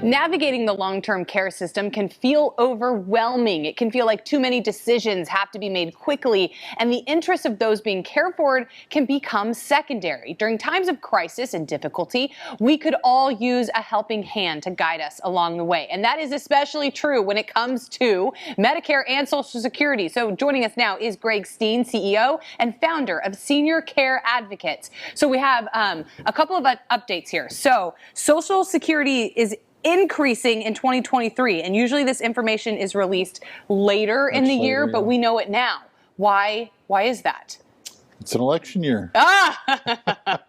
Navigating the long-term care system can feel overwhelming. It can feel like too many decisions have to be made quickly, and the interests of those being cared for can become secondary. During times of crisis and difficulty, we could all use a helping hand to guide us along the way. And that is especially true when it comes to Medicare and Social Security. So joining us now is Greg Steen, CEO and founder of Senior Care Advocates. So we have a couple of updates here. So Social Security is increasing in 2023, and usually this information is released later in the year, but we know it now. Why is that? It's an election year.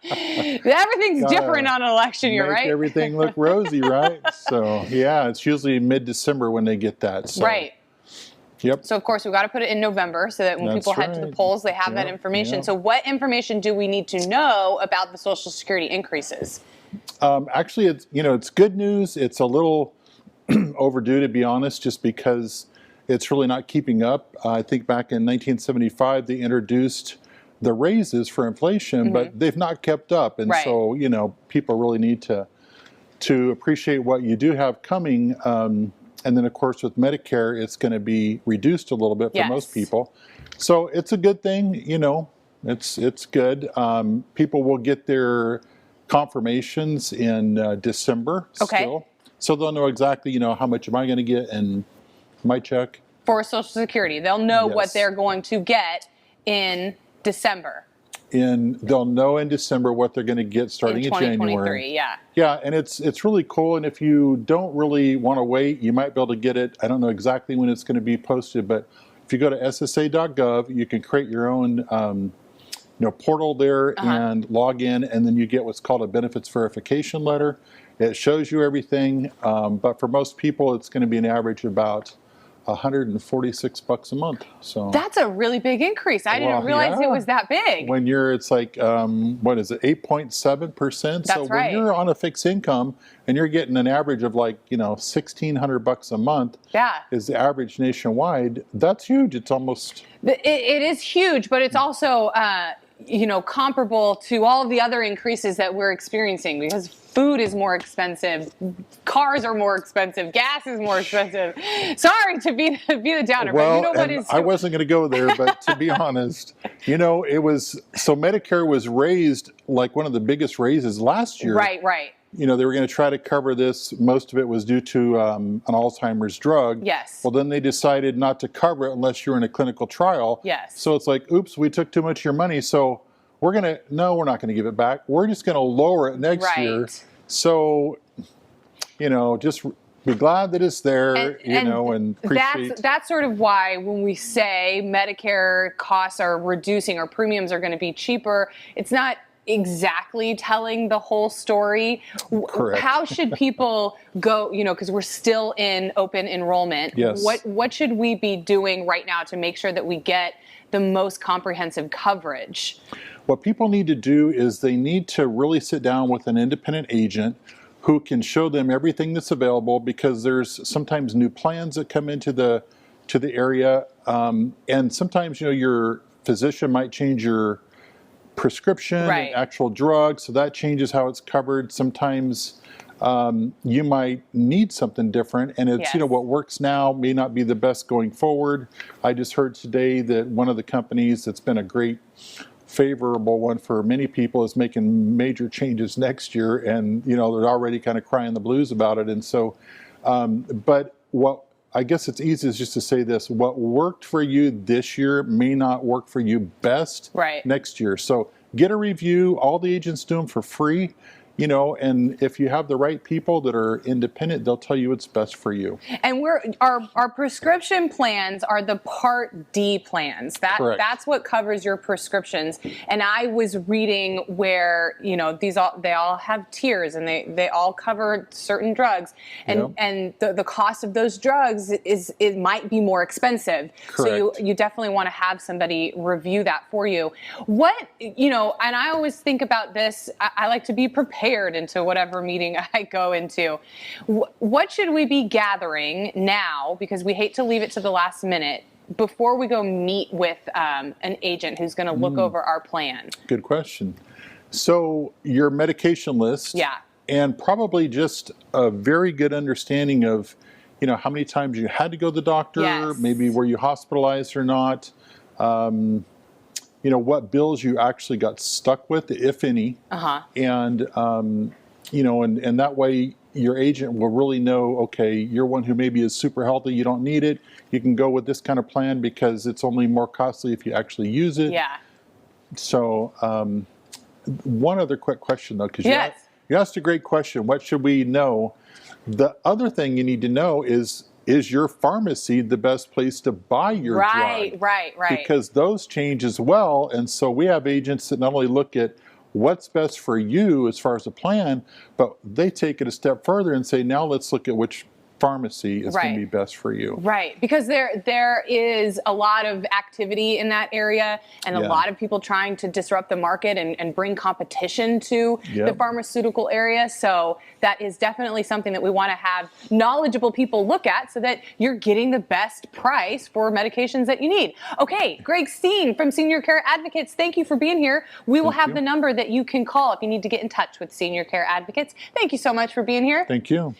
Everything's different on an election year, right? Make everything look rosy, right? So yeah, it's usually mid-December when they get that. So. Right. Yep. So of course we've got to put it in November so that when people head to the polls, they have that information. So what information do we need to know about the Social Security increases? Actually, it's good news. It's a little overdue, to be honest, just because it's really not keeping up. I think back in 1975, they introduced the raises for inflation, but they've not kept up. And so, people really need to appreciate what you do have coming. And then, of course, with Medicare, it's going to be reduced a little bit for most people. So it's a good thing. It's good. People will get their confirmations in December still. So they'll know exactly, how much am I going to get in my check. For Social Security. They'll know what they're going to get in December. They'll know in December what they're going to get starting in January. Yeah, and it's really cool. And if you don't really want to wait, you might be able to get it. I don't know exactly when it's going to be posted, but if you go to ssa.gov, you can create your own portal there and log in, and then you get what's called a benefits verification letter. It shows you everything, but for most people, it's going to be an average of about $146 a month. So that's a really big increase. I didn't realize it was that big. When it's like, what is it, 8.7%? So when you're on a fixed income and you're getting an average of like, $1,600 a month is the average nationwide, that's huge. It's almost... It is huge, but it's also, comparable to all of the other increases that we're experiencing, because food is more expensive, cars are more expensive, gas is more expensive. Sorry to be the downer, but what is... I wasn't going to go there, but to be honest, it was... So Medicare was raised like one of the biggest raises last year. Right. They were going to try to cover this. Most of it was due to an Alzheimer's drug. Yes. Well, then they decided not to cover it unless you're in a clinical trial. Yes. So it's like, oops, we took too much of your money. So we're not going to give it back. We're just going to lower it next year. So, just be glad that it's there, and appreciate. That's sort of why when we say Medicare costs are reducing or premiums are going to be cheaper, it's not exactly telling the whole story. Correct. How should people go, because we're still in open enrollment. Yes. What should we be doing right now to make sure that we get the most comprehensive coverage? What people need to do is they need to really sit down with an independent agent who can show them everything that's available, because there's sometimes new plans that come into the area, and sometimes your physician might change your prescription and actual drugs, so that changes how it's covered. Sometimes you might need something different, and it's what works now may not be the best going forward. I just heard today that one of the companies that's been a great favorable one for many people is making major changes next year, and they're already kind of crying the blues about it. And so but what I guess it's easiest just to say this: what worked for you this year may not work for you best next year. So get a review. All the agents do them for free. And if you have the right people that are independent, they'll tell you what's best for you. And our prescription plans are the Part D plans. That's what covers your prescriptions. And I was reading where they all have tiers, and they all cover certain drugs. And the cost of those drugs it might be more expensive. Correct. So you definitely want to have somebody review that for you. And I always think about this. I like to be prepared into whatever meeting I go into. What should we be gathering now, because we hate to leave it to the last minute, before we go meet with an agent who's going to look over our plan? Good question. So your medication list and probably just a very good understanding of, how many times you had to go to the doctor, Yes. maybe were you hospitalized or not, what bills you actually got stuck with, if any, and and that way your agent will really know, okay, you're one who maybe is super healthy, you don't need it, you can go with this kind of plan because it's only more costly if you actually use it. Yeah. So one other quick question though, because Yes. you asked a great question, what should we know? The other thing you need to know is your pharmacy the best place to buy your drug? Right. Because those change as well. And so we have agents that not only look at what's best for you as far as a plan, but they take it a step further and say, now let's look at which pharmacy is going to be best for you. Right, because there is a lot of activity in that area and a lot of people trying to disrupt the market and bring competition to the pharmaceutical area. So that is definitely something that we want to have knowledgeable people look at so that you're getting the best price for medications that you need. Okay, Greg Steen from Senior Care Advocates, thank you for being here. We will have the number that you can call if you need to get in touch with Senior Care Advocates. Thank you so much for being here. Thank you.